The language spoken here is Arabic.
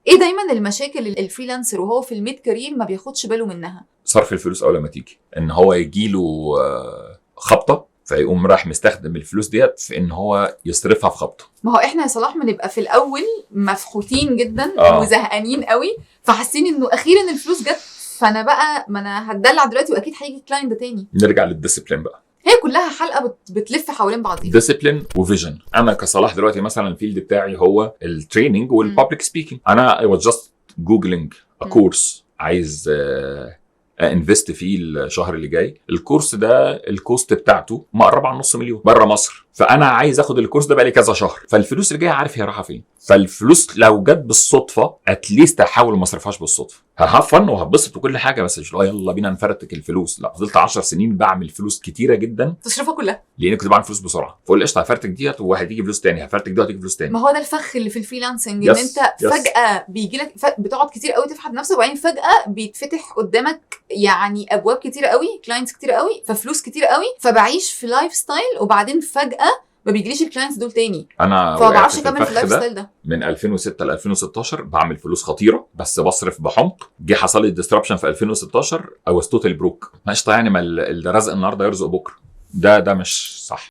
ايه دايما المشاكل الفريلانسر وهو في الميد كارير ما بياخدش باله منها؟ صرف الفلوس اول ما تيجي، ان هو يجيله خبطه فيقوم راح مستخدم الفلوس ديت في ان هو يصرفها في خبطه. ما هو احنا يا صلاح بنبقى في الاول مفحوطين جدا وزهقانين قوي، فحاسين انه اخيرا الفلوس جت، فانا بقى ما انا هتدلع دلوقتي واكيد هيجي كلاينت تاني. نرجع للديسيبلين بقى، هي كلها حلقه بتلف حوالين بعضيها. ديسيبلين وفيجن. انا كصلاح دلوقتي مثلا الفيلد بتاعي هو التريننج والبابليك سبيكينج. انا I was just googling a course عايز انفست فيه الشهر اللي جاي. الكورس ده الكوست بتاعته مقرب على $500,000 بره مصر، فانا عايز اخد الكورس ده بقالي كذا شهر، فالفلوس اللي جايه عارف هي رايحه فين. فالفلوس لو جت بالصدفه اتليست احاول ما اصرفهاش بالصدفه، ههفن وهبسط وكل حاجه، بس مش يلا بينا نفرتك الفلوس. لا، فضلت 10 سنين بعمل فلوس كتيره جدا تصرفها كلها لان كنت بعمل فلوس بسرعه، فقول قشطه هفرتك ديت وهتيجي فلوس تاني، هفرتك دي وهتيجي فلوس تاني. ما هو ده الفخ اللي في الفريلانسنج، ان انت فجاه بيجي لك بتقعد كتير قوي تفحت نفسك، وبعدين فجاه بيتفتح قدامك يعني ابواب كتيره قوي، كلاينتس كتيره قوي، ففلوس كتيره قوي، فبعيش في لايف ستايل، وبعدين فجاه ما بيجيليش الكلاينتس دول تاني. انا فما بعرفش اكمل في اللايف ستايل ده. من 2006 ل 2016 بعمل فلوس خطيره بس بصرف بحمق. جه حصل لي ديستربشن في 2016 او توتال بروك. قشطه يعني، ما الرزق النهارده يرزق بكره، ده مش صح.